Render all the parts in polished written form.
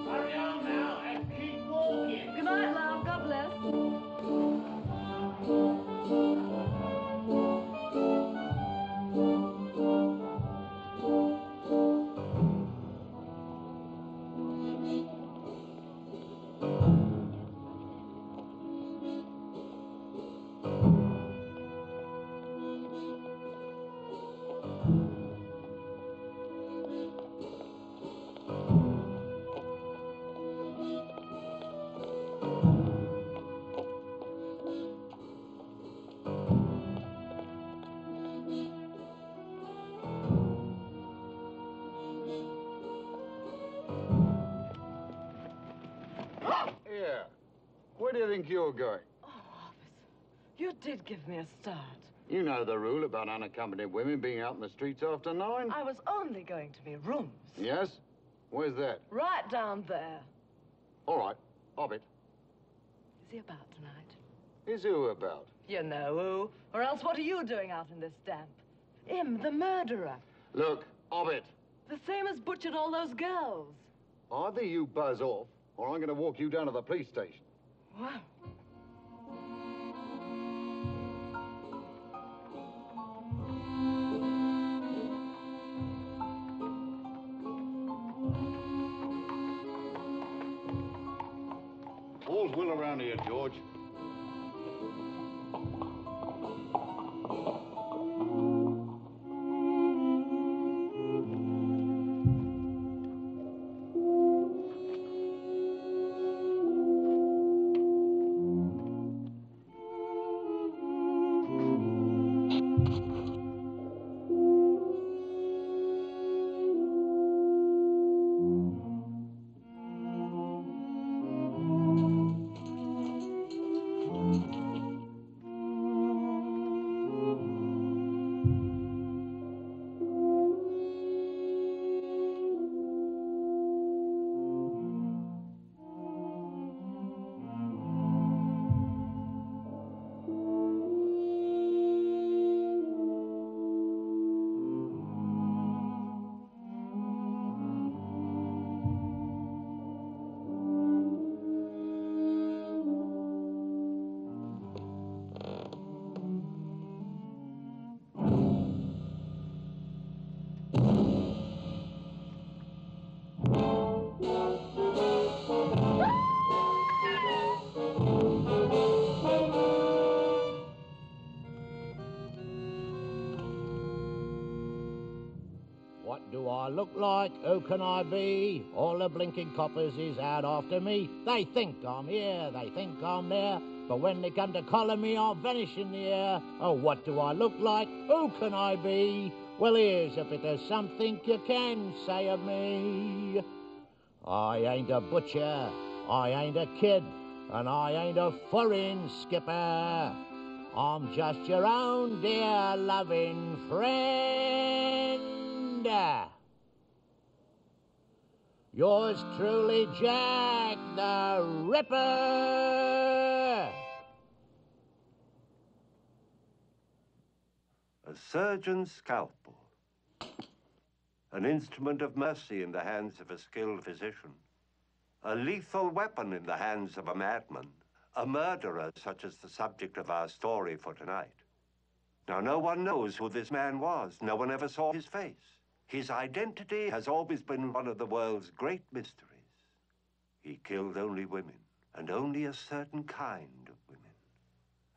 Hurry on now and keep walking. Good night, love. God bless. Yeah. Where do you think you're going? Oh, officer, you did give me a start. You know the rule about unaccompanied women being out in the streets after 9? I was only going to my rooms. Yes? Where's that? Right down there. All right. Hobbit. Is he about tonight? Is who about? You know who. Or else what are you doing out in this damp? Him, the murderer. Look, Hobbit. The same as butchered all those girls. Either you buzz off, or I'm going to walk you down to the police station. Wow. All's well around here, George. What do I look like? Who can I be? All the blinking coppers is out after me. They think I'm here, they think I'm there. But when they come to collar me, I'll vanish in the air. Oh, what do I look like? Who can I be? Well, here's a bit of something you can say of me. I ain't a butcher, I ain't a kid, and I ain't a foreign skipper. I'm just your own dear loving friend. Yours truly, Jack the Ripper. A surgeon's scalpel. An instrument of mercy in the hands of a skilled physician. A lethal weapon in the hands of a madman. A murderer such as the subject of our story for tonight. Now, no one knows who this man was. No one ever saw his face. His identity has always been one of the world's great mysteries. He killed only women, and only a certain kind of women.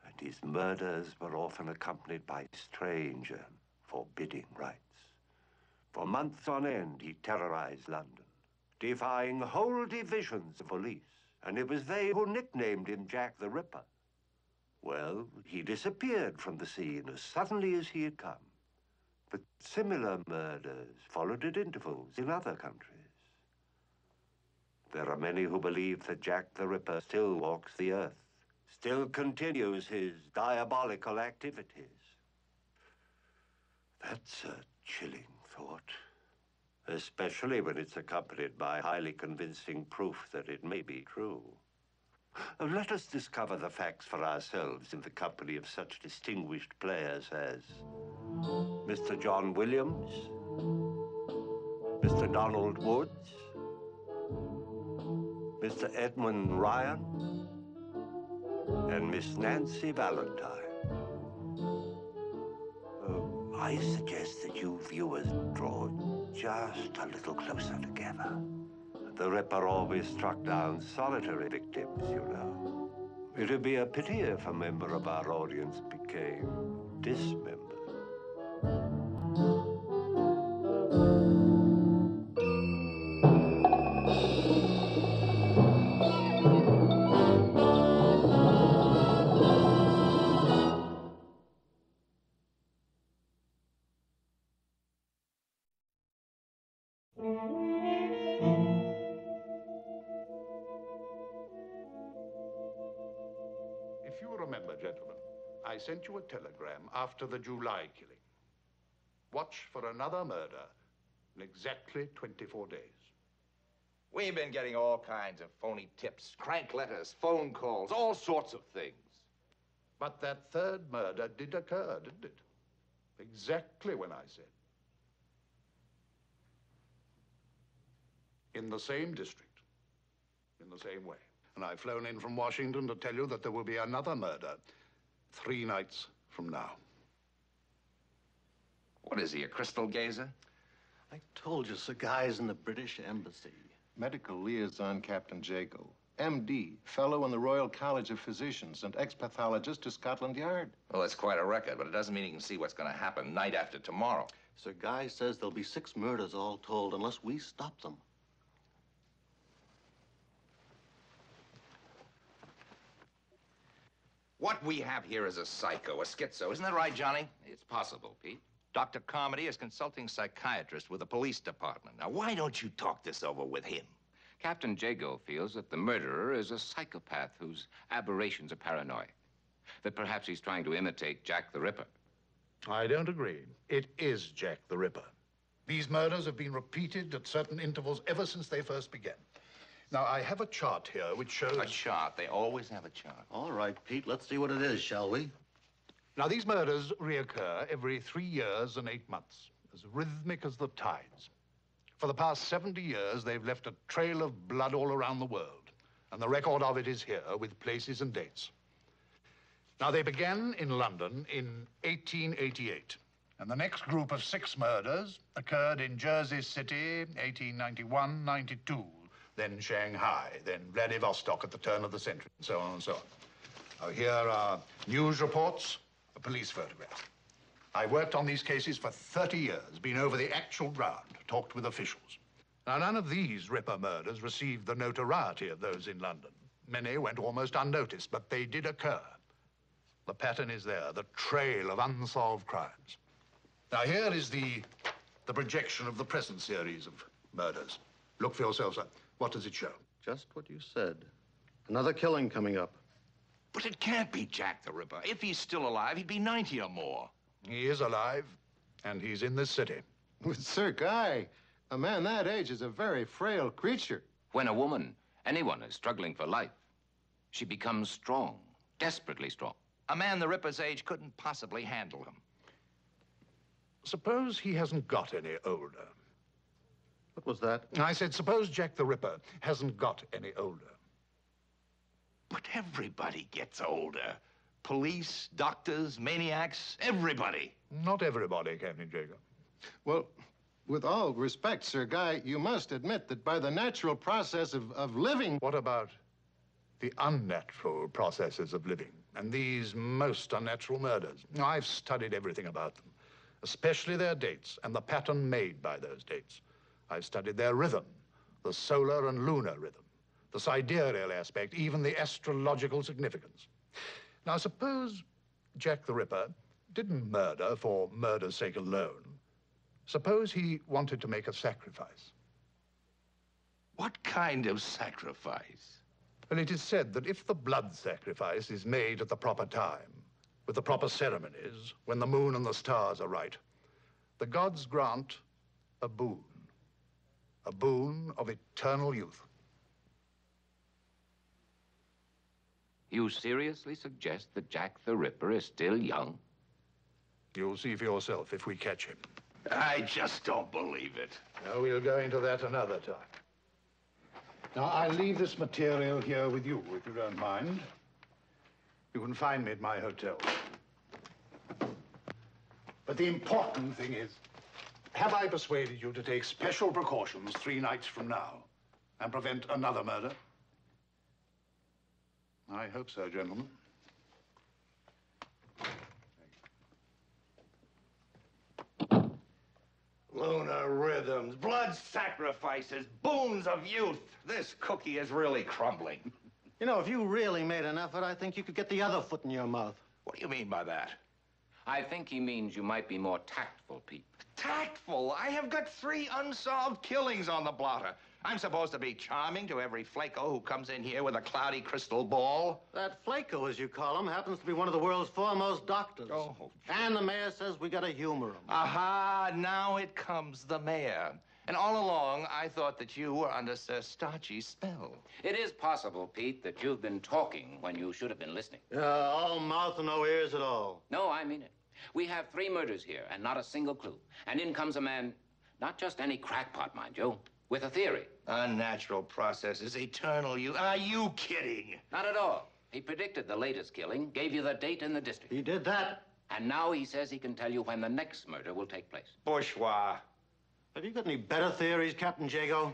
And his murders were often accompanied by strange and forbidding rites. For months on end, he terrorized London, defying whole divisions of police. And it was they who nicknamed him Jack the Ripper. Well, he disappeared from the scene as suddenly as he had come. But similar murders followed at intervals in other countries. There are many who believe that Jack the Ripper still walks the earth, still continues his diabolical activities. That's a chilling thought, especially when it's accompanied by highly convincing proof that it may be true. Let us discover the facts for ourselves in the company of such distinguished players as Mr. John Williams, Mr. Donald Woods, Mr. Edmund Ryan, and Miss Nancy Valentine. I suggest that you viewers draw just a little closer together. The Ripper always struck down solitary victims, you know. It would be a pity if a member of our audience became dismembered. If you remember, gentlemen, I sent you a telegram after the July killing. Watch for another murder in exactly 24 days. We've been getting all kinds of phony tips, crank letters, phone calls, all sorts of things. But that third murder did occur, didn't it? Exactly when I said. In the same district, in the same way. And I've flown in from Washington to tell you that there will be another murder 3 nights from now. What is he, a crystal gazer? I told you, Sir Guy's in the British Embassy. Medical liaison Captain Jago, MD, fellow in the Royal College of Physicians, and ex-pathologist to Scotland Yard. Well, that's quite a record, but it doesn't mean he can see what's going to happen night after tomorrow. Sir Guy says there'll be 6 murders all told unless we stop them. What we have here is a psycho, a schizo. Isn't that right, Johnny? It's possible, Pete. Dr. Carmody is consulting psychiatrist with the police department. Now, why don't you talk this over with him? Captain Jago feels that the murderer is a psychopath whose aberrations are paranoid. That perhaps he's trying to imitate Jack the Ripper. I don't agree. It is Jack the Ripper. These murders have been repeated at certain intervals ever since they first began. Now, I have a chart here which shows... A chart. They always have a chart. All right, Pete, let's see what it is, shall we? Now, these murders reoccur every 3 years and 8 months, as rhythmic as the tides. For the past 70 years, they've left a trail of blood all around the world, and the record of it is here with places and dates. Now, they began in London in 1888, and the next group of 6 murders occurred in Jersey City, 1891, 92, then Shanghai, then Vladivostok at the turn of the century, and so on and so on. Now, here are news reports, a police photograph. I worked on these cases for 30 years, been over the actual ground, talked with officials. Now, none of these Ripper murders received the notoriety of those in London. Many went almost unnoticed, but they did occur. The pattern is there, the trail of unsolved crimes. Now, here is the projection of the present series of murders. Look for yourself, sir. What does it show? Just what you said. Another killing coming up. But it can't be Jack the Ripper. If he's still alive, he'd be 90 or more. He is alive, and he's in this city. With Sir Guy, a man that age is a very frail creature. When a woman, anyone, is struggling for life, she becomes strong, desperately strong. A man the Ripper's age couldn't possibly handle him. Suppose he hasn't got any older. What was that? I said, suppose Jack the Ripper hasn't got any older. But everybody gets older. Police, doctors, maniacs, everybody. Not everybody, Captain Jacob. Well, with all respect, Sir Guy, you must admit that by the natural process of living... What about the unnatural processes of living and these most unnatural murders? I've studied everything about them, especially their dates and the pattern made by those dates. I've studied their rhythm, the solar and lunar rhythm, the sidereal aspect, even the astrological significance. Now, suppose Jack the Ripper didn't murder for murder's sake alone. Suppose he wanted to make a sacrifice. What kind of sacrifice? Well, it is said that if the blood sacrifice is made at the proper time, with the proper ceremonies, when the moon and the stars are right, the gods grant a boon of eternal youth. You seriously suggest that Jack the Ripper is still young? You'll see for yourself if we catch him. I just don't believe it. No, we'll go into that another time. Now, I'll leave this material here with you, if you don't mind. You can find me at my hotel. But the important thing is, have I persuaded you to take special precautions 3 nights from now and prevent another murder? I hope so, gentlemen. Lunar rhythms, blood sacrifices, boons of youth. This cookie is really crumbling. You know, if you really made an effort, I think you could get the other foot in your mouth. What do you mean by that? I think he means you might be more tactful, Pete. Tactful? I have got 3 unsolved killings on the blotter. I'm supposed to be charming to every flaco who comes in here with a cloudy crystal ball. That flaco, as you call him, happens to be one of the world's foremost doctors. Oh. And the mayor says we gotta humor him. Aha, now it comes the mayor. And all along, I thought that you were under Sir Starchy's spell. It is possible, Pete, that you've been talking when you should have been listening. All mouth and no ears at all. No, I mean it. We have 3 murders here and not a single clue. And in comes a man, not just any crackpot, mind you, with a theory. Unnatural process is eternal. Are you kidding? Not at all. He predicted the latest killing, gave you the date and the district. He did that. And now he says he can tell you when the next murder will take place. Bourgeois. Have you got any better theories, Captain Jago?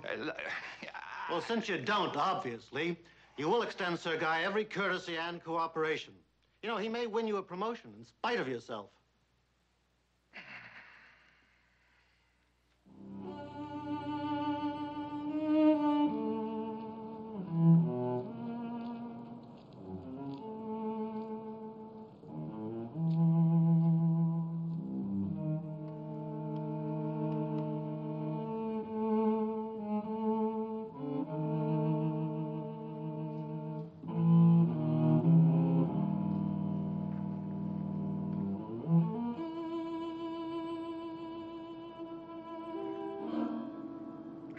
Well, since you don't, obviously, you will extend Sir Guy every courtesy and cooperation. You know, he may win you a promotion in spite of yourself.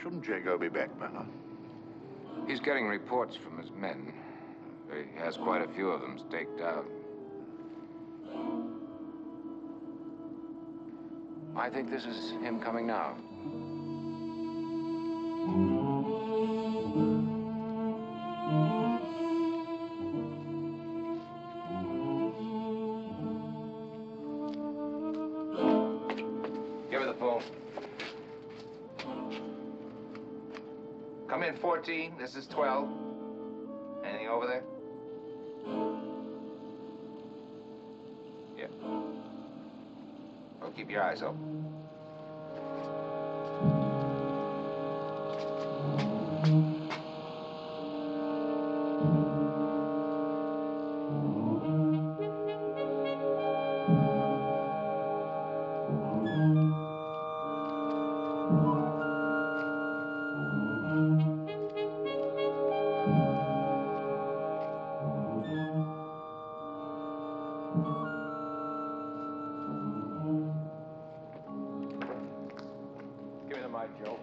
Shouldn't Jago be back by now? He's getting reports from his men. He has quite a few of them staked out. I think this is him coming now. Give her the phone. Come in, 14. This is 12. Anything over there? Yeah. Well, keep your eyes open. Give me the mic, Joe.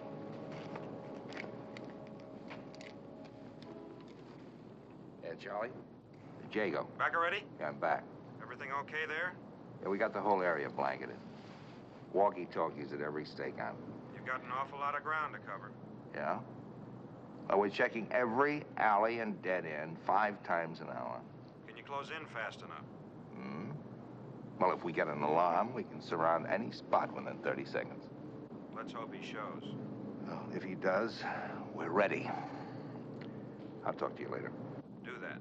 Yeah, Charlie? Jago. Back already? Yeah, I'm back. Everything okay there? Yeah, we got the whole area blanketed. Walkie-talkies at every stake on it. You've got an awful lot of ground to cover. Yeah? Well, we're checking every alley and dead end 5 times an hour. Can you close in fast enough? Hmm? Well, if we get an alarm, we can surround any spot within 30 seconds. Let's hope he shows. Well, if he does, we're ready. I'll talk to you later. Do that.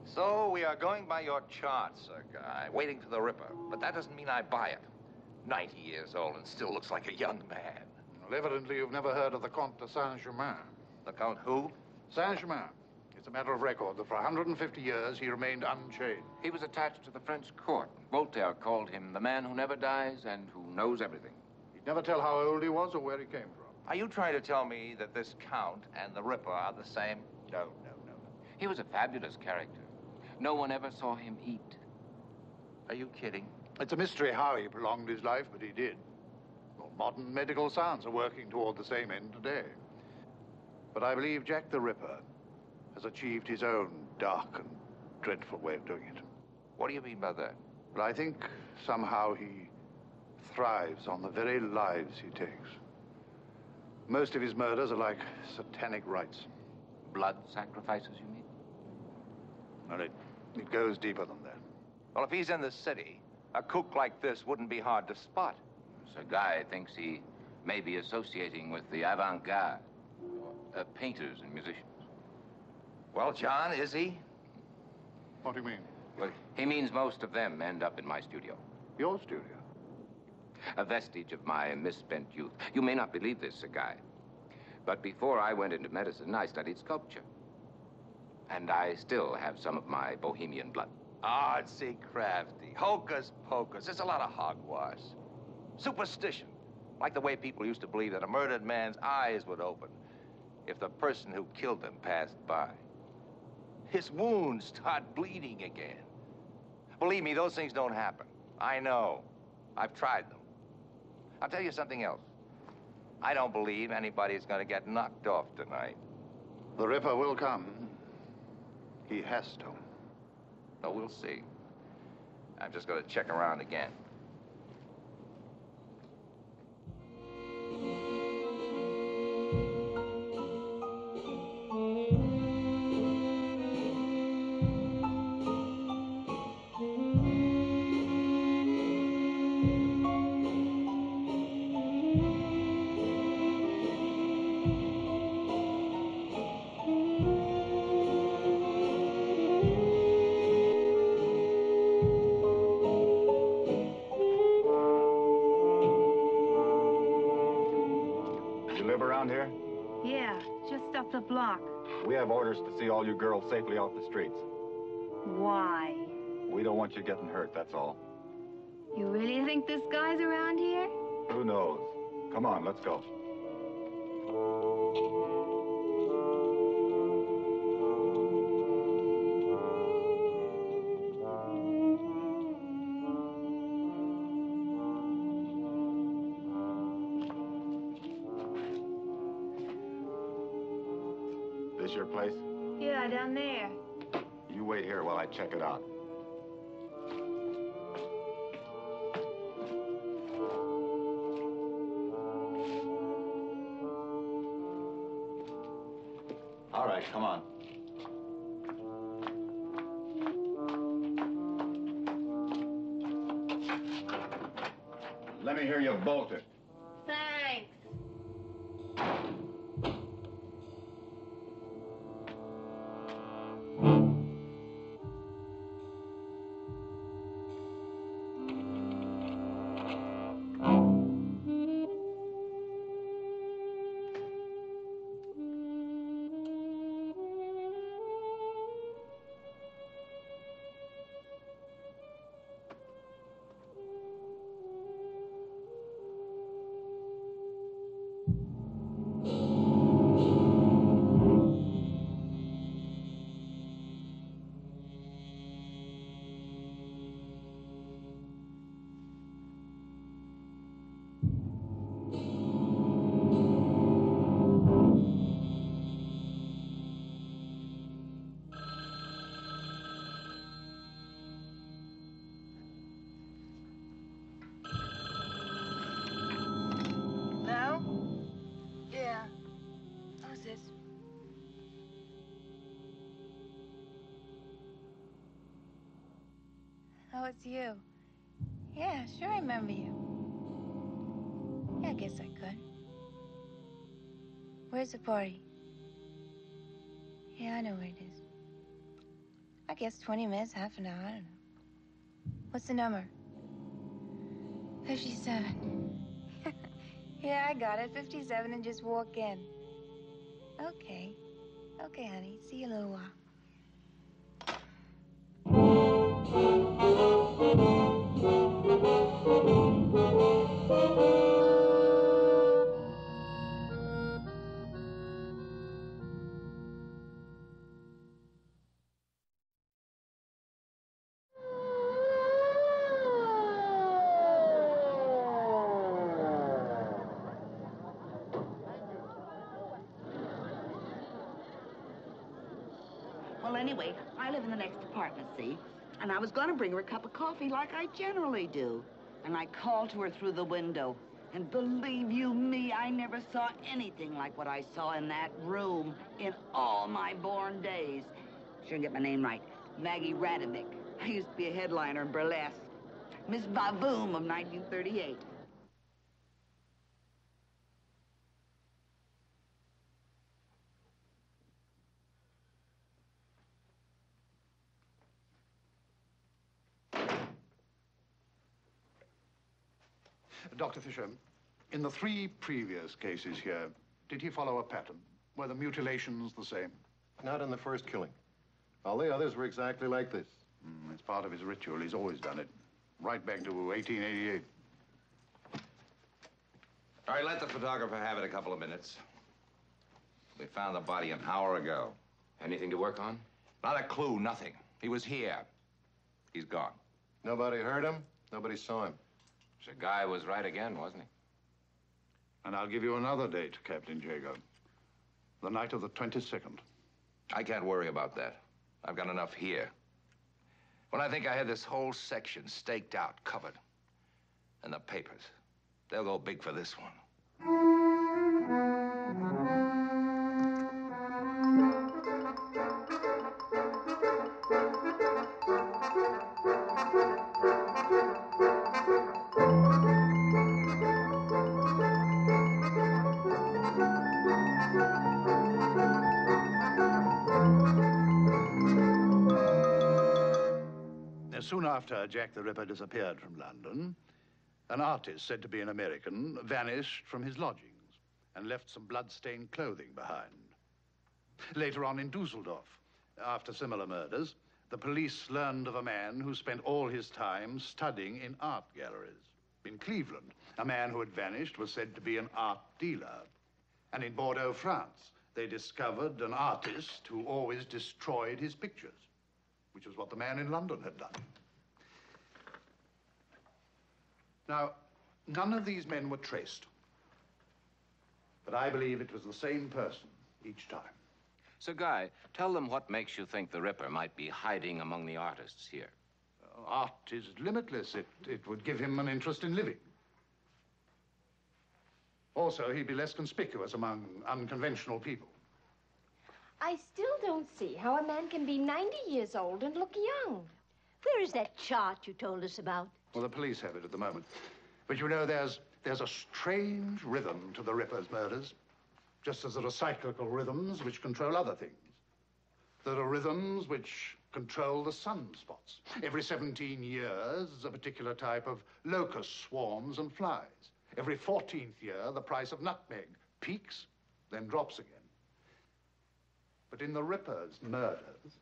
So we are going by your chart, Sir Guy, waiting for the Ripper. But that doesn't mean I buy it. 90 years old and still looks like a young man. Well, evidently you've never heard of the Comte de Saint-Germain. The Count who? Saint-Germain. It's a matter of record that for 150 years he remained unchanged. He was attached to the French court. Voltaire called him the man who never dies and who knows everything. He'd never tell how old he was or where he came from. Are you trying to tell me that this Count and the Ripper are the same? No. He was a fabulous character. No one ever saw him eat. Are you kidding? It's a mystery how he prolonged his life, but he did. Well, modern medical science are working toward the same end today. But I believe Jack the Ripper has achieved his own dark and dreadful way of doing it. What do you mean by that? But I think somehow he thrives on the very lives he takes. Most of his murders are like satanic rites. Blood sacrifices, you mean? And it goes deeper than that. Well, if he's in the city, a kook like this wouldn't be hard to spot. Sir Guy thinks he may be associating with the avant-garde, painters and musicians. Well, John, is he? What do you mean? Well, he means most of them end up in my studio. Your studio? A vestige of my misspent youth. You may not believe this, Sir Guy, but before I went into medicine, I studied sculpture. And I still have some of my bohemian blood. Artsy, crafty, hocus pocus. There's a lot of hogwash. Superstition. Like the way people used to believe that a murdered man's eyes would open if the person who killed him passed by. His wounds start bleeding again. Believe me, those things don't happen. I know. I've tried them. I'll tell you something else. I don't believe anybody's going to get knocked off tonight. The Ripper will come. He has to. Oh, we'll see. I'm just going to check around again. Around here? Yeah, just up the block. We have orders to see all you girls safely off the streets. Why? We don't want you getting hurt, that's all. You really think this guy's around here? Who knows? Come on, let's go. This your place? Yeah, down there. You wait here while I check it out. All right, come on. Let me hear you bolt it. Thanks. Now? Yeah. Who's this? Oh, it's you. Yeah, sure I remember you. Yeah, I guess I could. Where's the party? Yeah, I know where it is. I guess 20 minutes, half an hour, I don't know. What's the number? 57. Yeah, I got it. 57 and just walk in. Okay. Okay, honey. See you in a little while. Well, anyway, I live in the next apartment, see? And I was going to bring her a cup of coffee like I generally do. And I called to her through the window. And believe you me, I never saw anything like what I saw in that room in all my born days. Sure get my name right. Maggie Radovic. I used to be a headliner in burlesque. Miss Baboom of 1938. Dr. Fisher, in the 3 previous cases here, did he follow a pattern? Were the mutilations the same? Not in the first killing. All the others were exactly like this. It's part of his ritual. He's always done it. Right back to 1888. All right, let the photographer have it a couple of minutes. We found the body an hour ago. Anything to work on? Not a clue, nothing. He was here. He's gone. Nobody heard him. Nobody saw him. The guy was right again, wasn't he? And I'll give you another date, Captain Jago. The night of the 22nd. I can't worry about that. I've got enough here. When I think I had this whole section staked out, covered. And the papers, they'll go big for this one. Soon after Jack the Ripper disappeared from London, an artist said to be an American vanished from his lodgings and left some blood-stained clothing behind. Later on in Dusseldorf, after similar murders, the police learned of a man who spent all his time studying in art galleries. In Cleveland, a man who had vanished was said to be an art dealer. And in Bordeaux, France, they discovered an artist who always destroyed his pictures, which was what the man in London had done. Now, none of these men were traced, but I believe it was the same person each time. So, Guy, tell them what makes you think the Ripper might be hiding among the artists here. Art is limitless. It would give him an interest in living. Also, he'd be less conspicuous among unconventional people. I still don't see how a man can be 90 years old and look young. Where is that chart you told us about? Well, the police have it at the moment. But you know, there's a strange rhythm to the Ripper's murders, just as there are cyclical rhythms which control other things. There are rhythms which control the sunspots. Every 17 years, a particular type of locust swarms and flies. Every 14th year, the price of nutmeg peaks, then drops again. But in the Ripper's murders,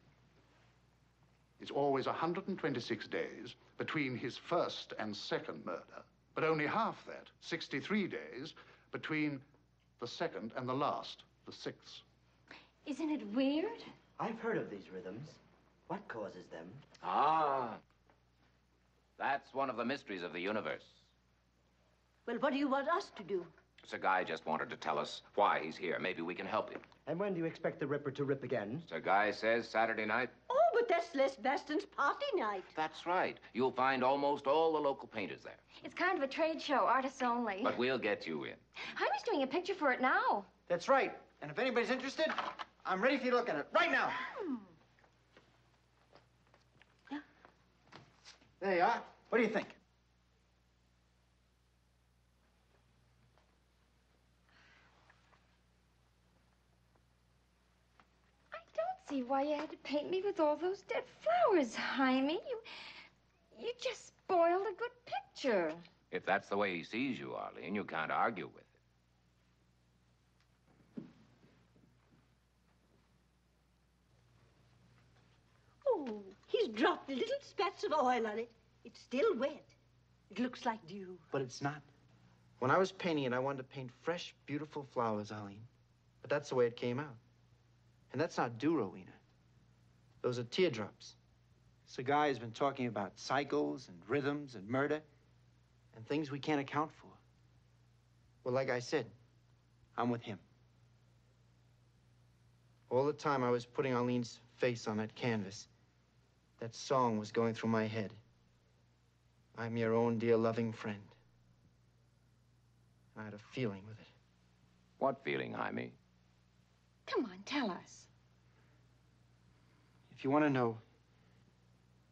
it's always 126 days between his first and second murder, but only half that, 63 days, between the second and the last, the sixth. Isn't it weird? I've heard of these rhythms. What causes them? Ah, that's one of the mysteries of the universe. Well, what do you want us to do? Sir Guy just wanted to tell us why he's here. Maybe we can help him. And when do you expect the Ripper to rip again? Sir Guy says Saturday night. Oh, but that's Les Baston's party night. That's right. You'll find almost all the local painters there. It's kind of a trade show, artists only. But we'll get you in. Jaime's doing a picture for it now. That's right. And if anybody's interested, I'm ready for you to look at it right now. There you are. What do you think? See why you had to paint me with all those dead flowers, Jaime. You just spoiled a good picture. If that's the way he sees you, Arlene, you can't argue with it. Oh, he's dropped little spats of oil on it. It's still wet. It looks like dew. But it's not. When I was painting it, I wanted to paint fresh, beautiful flowers, Arlene. But that's the way it came out. And that's not dew, Rowena. Those are teardrops. This guy has been talking about cycles and rhythms and murder and things we can't account for. Well, like I said, I'm with him. All the time I was putting Arlene's face on that canvas, that song was going through my head. I'm your own dear loving friend. I had a feeling with it. What feeling, Jaime? Come on, tell us. If you want to know,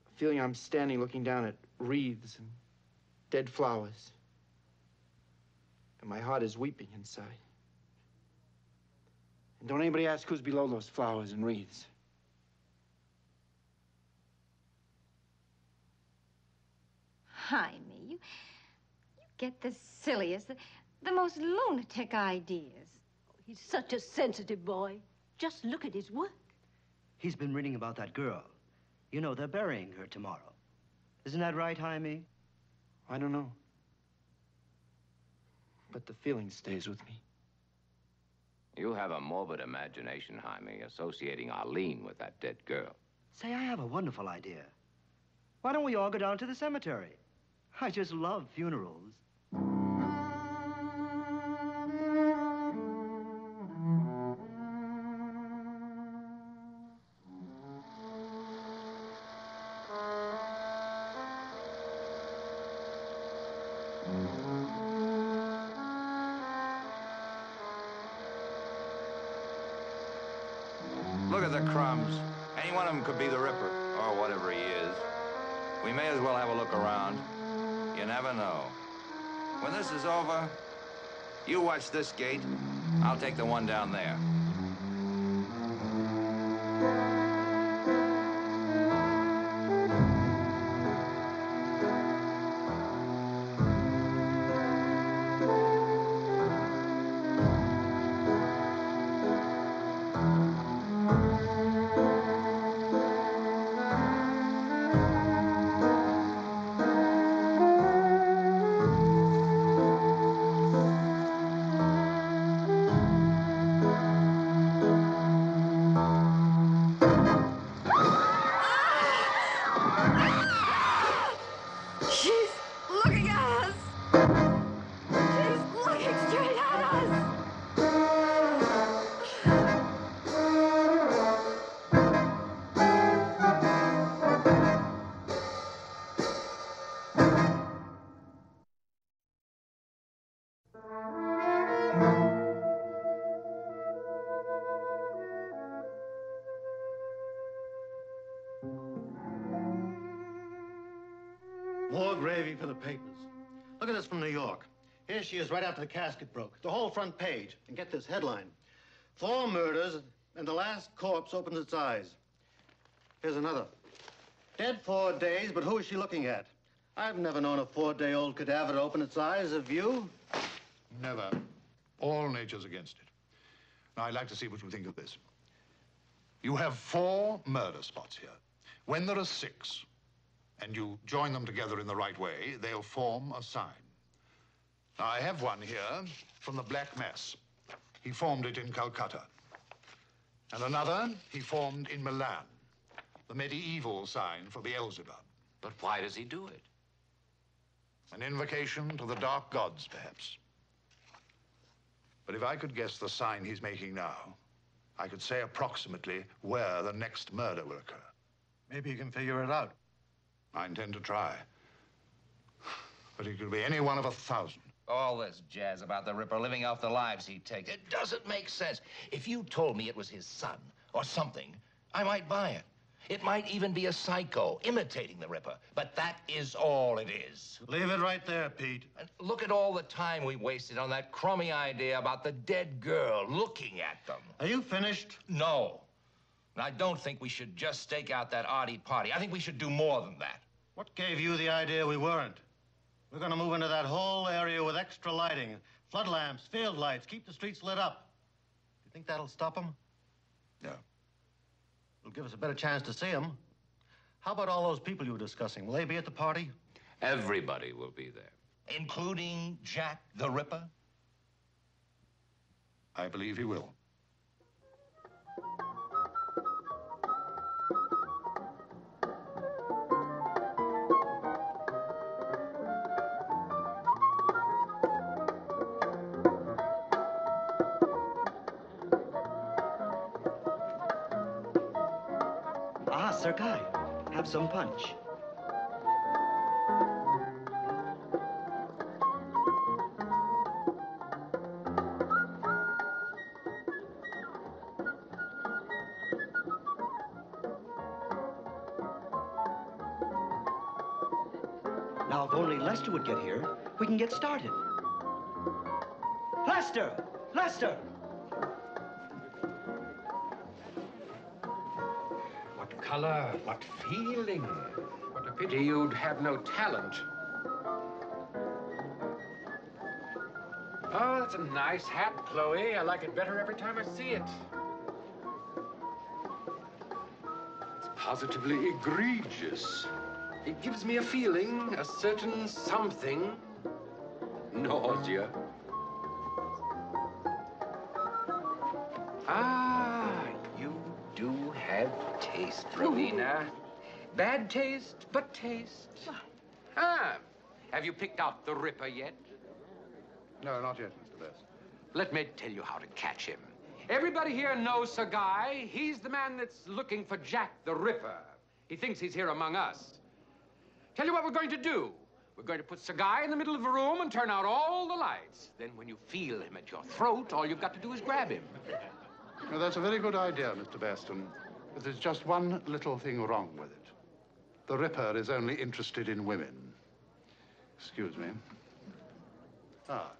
a feeling I'm standing looking down at wreaths and dead flowers. And my heart is weeping inside. And don't anybody ask who's below those flowers and wreaths. Jaime, you get the silliest, the most lunatic ideas. He's such a sensitive boy. Just look at his work. He's been reading about that girl. You know, they're burying her tomorrow. Isn't that right, Jaime? I don't know. But the feeling stays with me. You have a morbid imagination, Jaime, associating Arlene with that dead girl. Say, I have a wonderful idea. Why don't we all go down to the cemetery? I just love funerals. Look at the crumbs. Any one of them could be the Ripper, or whatever he is. We may as well have a look around. You never know. When this is over, you watch this gate. I'll take the one down there. She's looking at us. She's looking straight at us. More gravy for the papers. Look at this from New York. Here she is right after the casket broke. The whole front page. And get this headline. 4 murders, and the last corpse opens its eyes. Here's another. Dead 4 days, but who is she looking at? I've never known a 4-day-old cadaver to open its eyes. Have you? Never. All nature's against it. Now, I'd like to see what you think of this. You have 4 murder spots here. When there are 6, and you join them together in the right way, they'll form a sign. Now, I have one here from the Black Mass. He formed it in Calcutta. And another he formed in Milan, the medieval sign for Beelzebub. But why does he do it? An invocation to the dark gods, perhaps. But if I could guess the sign he's making now, I could say approximately where the next murder will occur. Maybe you can figure it out. I intend to try. But it could be any one of 1,000. All this jazz about the Ripper living off the lives he takes, it doesn't make sense. If you told me it was his son or something, I might buy it. It might even be a psycho imitating the Ripper, but that is all it is. Leave it right there, Pete. And look at all the time we wasted on that crummy idea about the dead girl looking at them. Are you finished? No. And I don't think we should just stake out that arty party. I think we should do more than that. What gave you the idea we weren't? We're going to move into that whole area with extra lighting. Flood lamps, field lights, keep the streets lit up. You think that'll stop them? No. It'll give us a better chance to see them. How about all those people you were discussing? Will they be at the party? Everybody will be there. Including Jack the Ripper? I believe he will. Sir Guy, have some punch. Now, if only Lester would get here, we can get started. Lester! Lester! What color, what feeling. What a pity you'd have no talent. Oh, that's a nice hat, Chloe. I like it better every time I see it. It's positively egregious. It gives me a feeling, a certain something. Nausea. Ah, you do have taste, Rowena. Bad taste, but taste. Ah, have you picked out the Ripper yet? No, not yet, Mr. Best. Let me tell you how to catch him. Everybody here knows Sir Guy. He's the man that's looking for Jack the Ripper. He thinks he's here among us. Tell you what we're going to do. We're going to put Sir Guy in the middle of the room and turn out all the lights. Then when you feel him at your throat, all you've got to do is grab him. Well, that's a very good idea, Mr. Baston. But there's just one little thing wrong with it. The Ripper is only interested in women. Excuse me. Ah.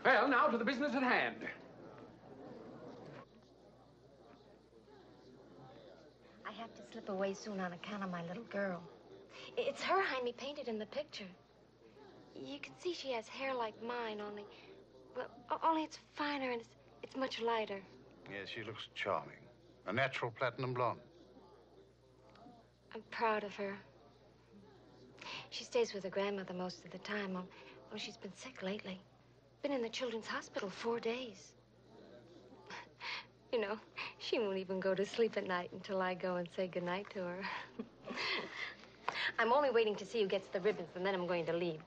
Well, now to the business at hand. I have to slip away soon on account of my little girl. It's her Jaime painted in the picture. You can see she has hair like mine, only it's finer and it's much lighter. Yes, she looks charming. A natural platinum blonde. I'm proud of her. She stays with her grandmother most of the time. Well, she's been sick lately. Been in the children's hospital 4 days. You know, she won't even go to sleep at night until I go and say goodnight to her. I'm only waiting to see who gets the ribbons, and then I'm going to leave.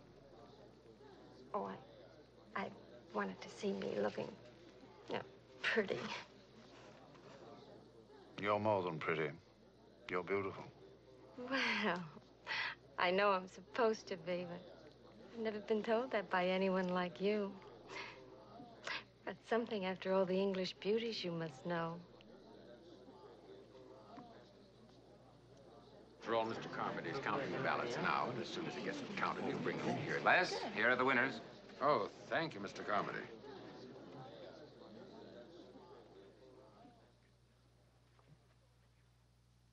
Oh, I wanted to see me looking, pretty. You're more than pretty. You're beautiful. Well, I know I'm supposed to be, but I've never been told that by anyone like you. That's something after all the English beauties you must know. After all, Mr. Carmody's counting the ballots now, and as soon as he gets them counted, he'll bring them here. Les, here are the winners. Oh, thank you, Mr. Carmody.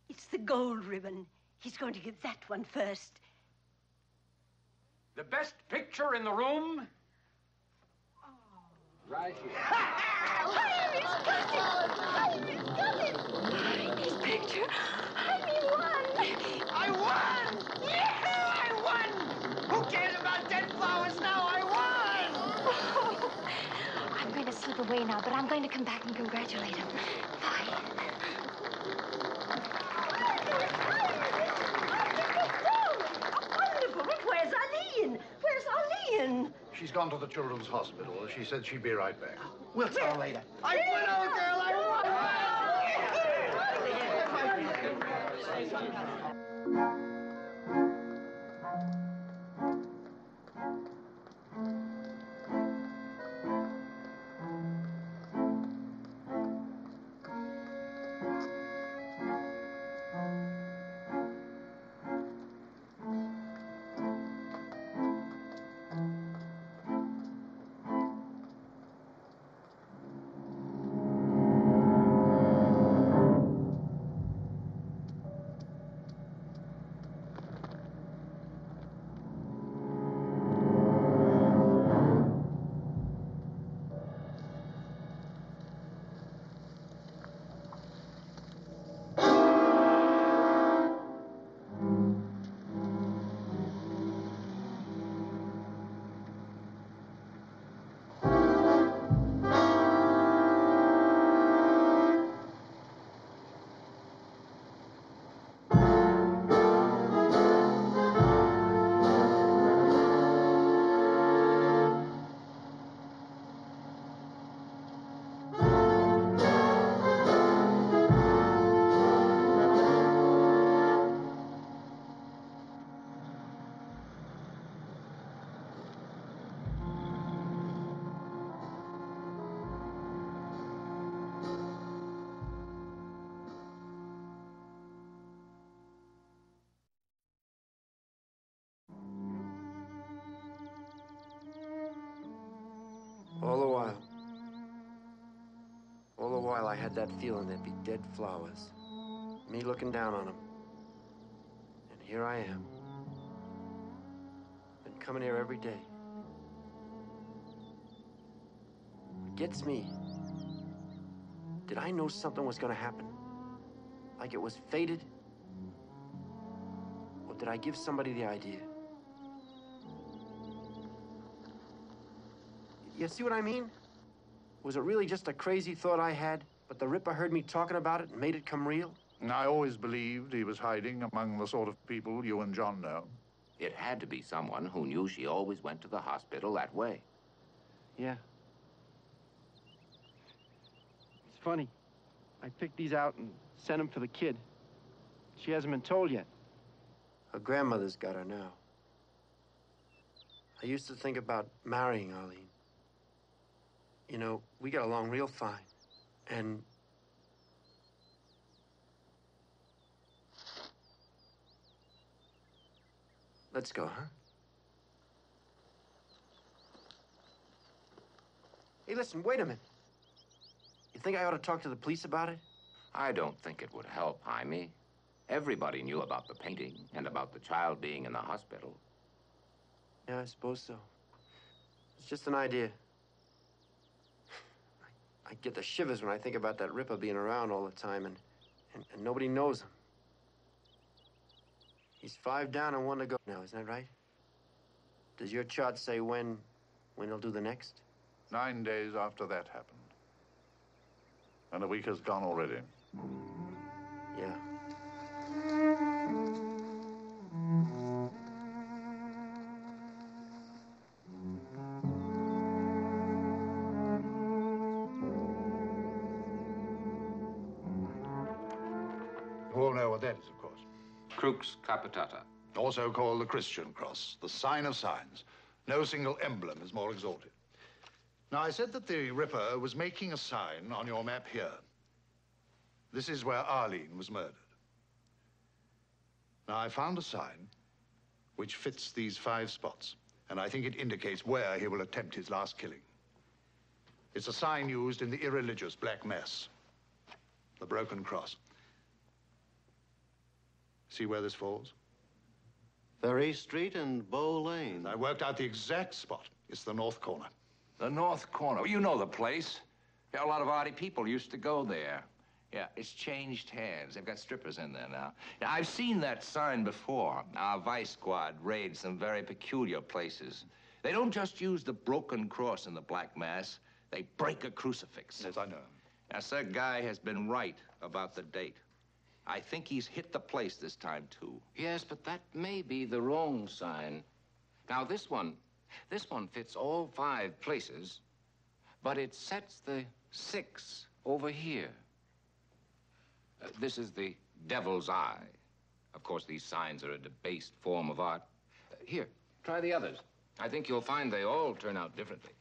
It's the gold ribbon. He's going to get that one first. The best picture in the room? Right here. Jaime's got it! Jaime's got it! His picture. Jaime won! I won! Yeah, I won! Who cares about dead flowers now? I won! Oh, I'm going to slip away now, but I'm going to come back and congratulate him. Bye. Wonderful. But where's Arlene? Where's Arlene? She's gone to the children's hospital. She said she'd be right back. We'll tell her later. I won, old girl! I won! had that feeling there'd be dead flowers. Me looking down on them. And here I am. Been coming here every day. What gets me, did I know something was gonna happen? Like it was fated? Or did I give somebody the idea? You see what I mean? Was it really just a crazy thought I had, but the Ripper heard me talking about it and made it come real? I always believed he was hiding among the sort of people you and John know. It had to be someone who knew she always went to the hospital that way. Yeah. It's funny. I picked these out and sent them for the kid. She hasn't been told yet. Her grandmother's got her now. I used to think about marrying Arlene. You know, we got along real fine. And let's go, huh? Hey, listen, wait a minute. You think I ought to talk to the police about it? I don't think it would help, Jaime. Everybody knew about the painting and about the child being in the hospital. Yeah, I suppose so. It's just an idea. I get the shivers when I think about that Ripper being around all the time and nobody knows him. He's 5 down and 1 to go now, isn't that right? Does your chart say when he'll do the next? 9 days after that happened. And a week has gone already. Yeah. You all know what that is, of course. Crux capitata. Also called the Christian cross, the sign of signs. No single emblem is more exalted. Now, I said that the Ripper was making a sign on your map here. This is where Arlene was murdered. Now, I found a sign which fits these 5 spots, and I think it indicates where he will attempt his last killing. It's a sign used in the irreligious Black Mass, the broken cross. See where this falls? Ferry Street and Bow Lane. I worked out the exact spot. It's the north corner. The north corner. You know the place. Yeah, a lot of arty people used to go there. Yeah, it's changed hands. They've got strippers in there now. Yeah, I've seen that sign before. Our vice squad raids some very peculiar places. They don't just use the broken cross in the Black Mass. They break a crucifix. Yes, I know. Now, Sir Guy has been right about the date. I think he's hit the place this time, too. Yes, but that may be the wrong sign. Now, this one fits all 5 places, but it sets the 6 over here. This is the devil's eye. Of course, these signs are a debased form of art. Here, try the others. I think you'll find they all turn out differently.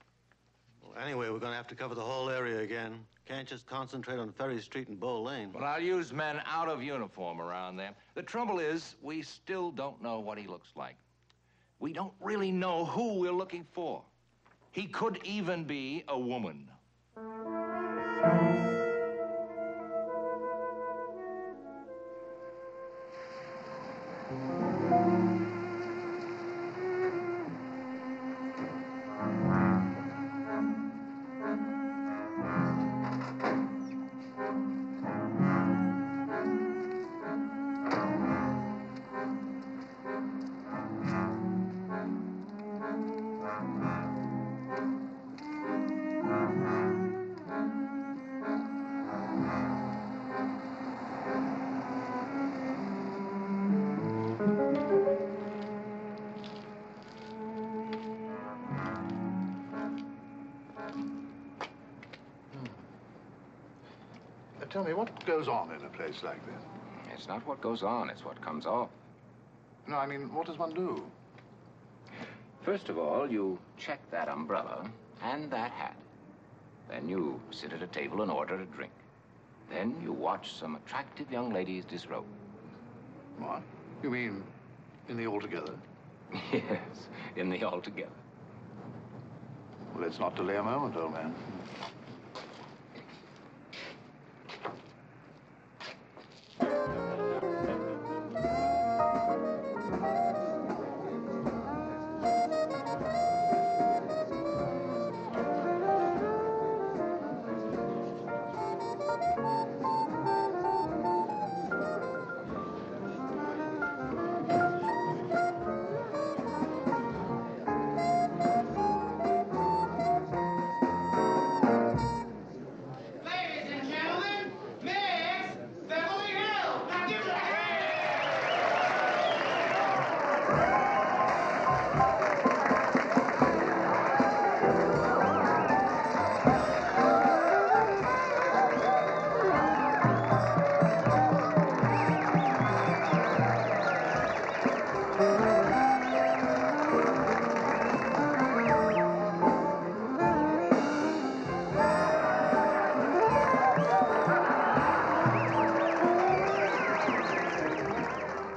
Well, anyway, we're going to have to cover the whole area again. Can't just concentrate on Ferry Street and Bow Lane. Well, I'll use men out of uniform around there. The trouble is, we still don't know what he looks like. We don't really know who we're looking for. He could even be a woman. Tell me, what goes on in a place like this? It's not what goes on, it's what comes off. No, I mean, what does one do? First of all, you check that umbrella and that hat. Then you sit at a table and order a drink. Then you watch some attractive young ladies disrobe. What? You mean in the altogether? Yes, in the altogether. Well, let's not delay a moment, old man.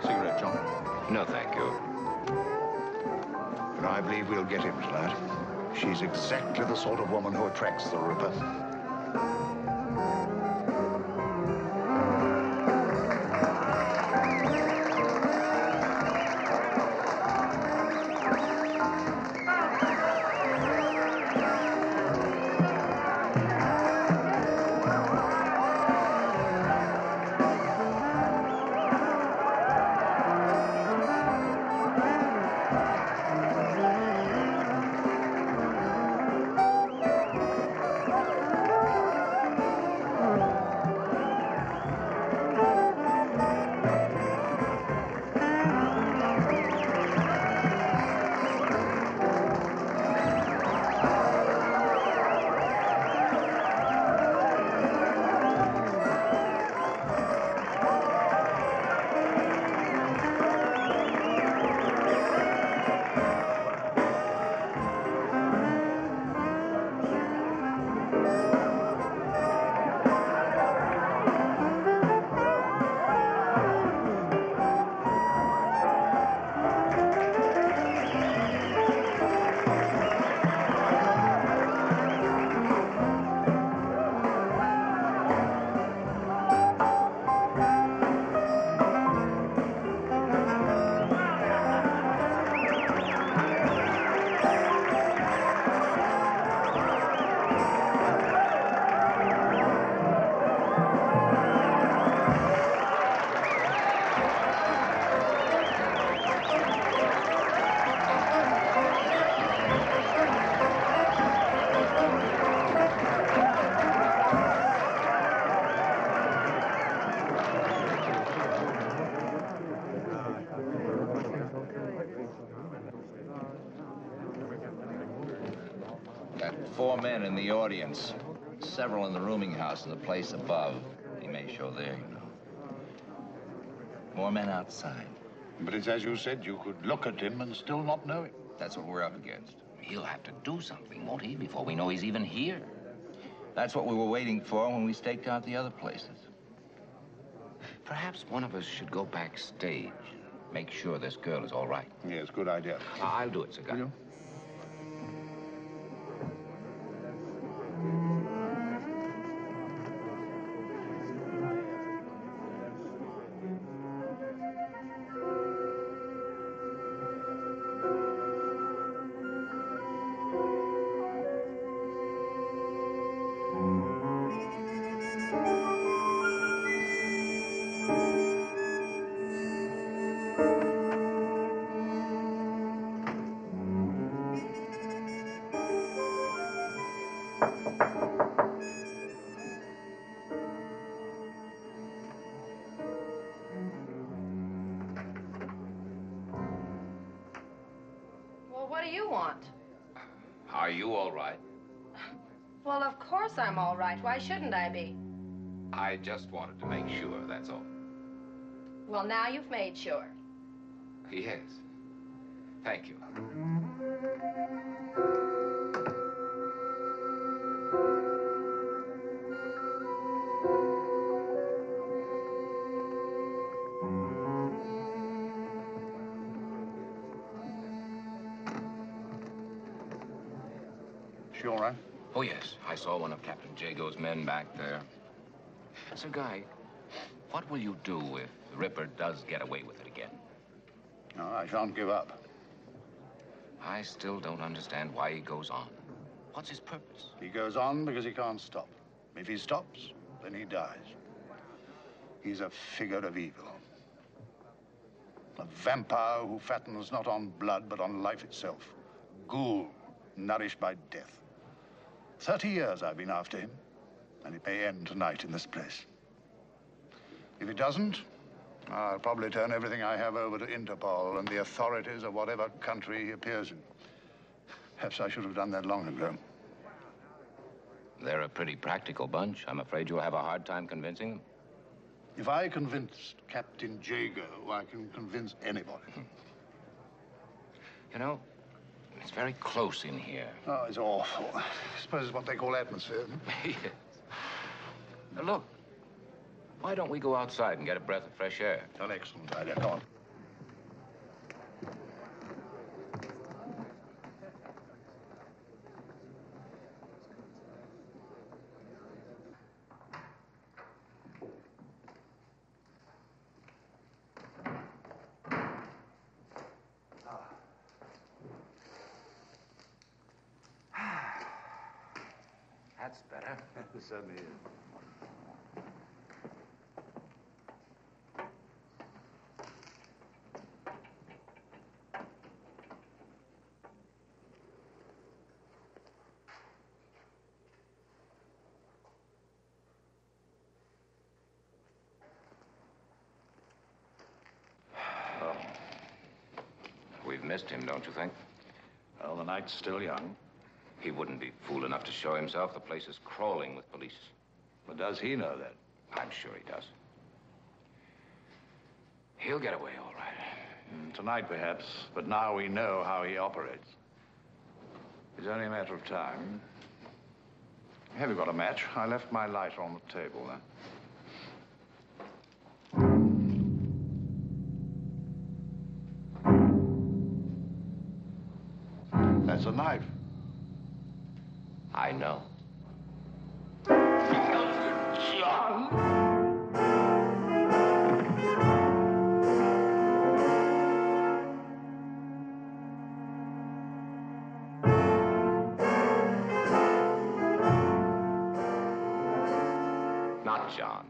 Cigarette, John? No, thank you. But I believe we'll get him tonight. She's exactly the sort of woman who attracts the Ripper. Got 4 men in the audience, several in the rooming house and the place above. He may show there, you know. More men outside. But it's as you said, you could look at him and still not know him. That's what we're up against. He'll have to do something, won't he, before we know he's even here. That's what we were waiting for when we staked out the other places. Perhaps one of us should go backstage. Make sure this girl is all right. Yes, good idea. I'll do it, Cigar. What do you want? Are you all right? Well, of course I'm all right. Why shouldn't I be? I just wanted to make sure, that's all. Well, now you've made sure. Yes. Thank you. She all right? Oh, yes. I saw one of Captain Jago's men back there. Sir Guy, what will you do if the Ripper does get away with it again? No, I shan't give up. I still don't understand why he goes on. What's his purpose? He goes on because he can't stop. If he stops, then he dies. He's a figure of evil. A vampire who fattens not on blood, but on life itself. Ghoul, nourished by death. 30 years I've been after him, and it may end tonight in this place. If it doesn't, I'll probably turn everything I have over to Interpol and the authorities of whatever country he appears in. Perhaps I should have done that long ago. They're a pretty practical bunch. I'm afraid you'll have a hard time convincing them. If I convinced Captain Jago, I can convince anybody. You know, it's very close in here. Oh, it's awful. I suppose it's what they call atmosphere. Yes. Now, look, why don't we go outside and get a breath of fresh air? An excellent idea. Come on. That's better. It certainly is. Well, we've missed him, don't you think? Well, the night's still young. He wouldn't be fool enough to show himself. The place is crawling with police. But does he know that? I'm sure he does. He'll get away all right. Tonight, perhaps, but now we know how he operates. It's only a matter of time. Have you got a match? I left my lighter on the table there. That's a knife. I know. John! Not John.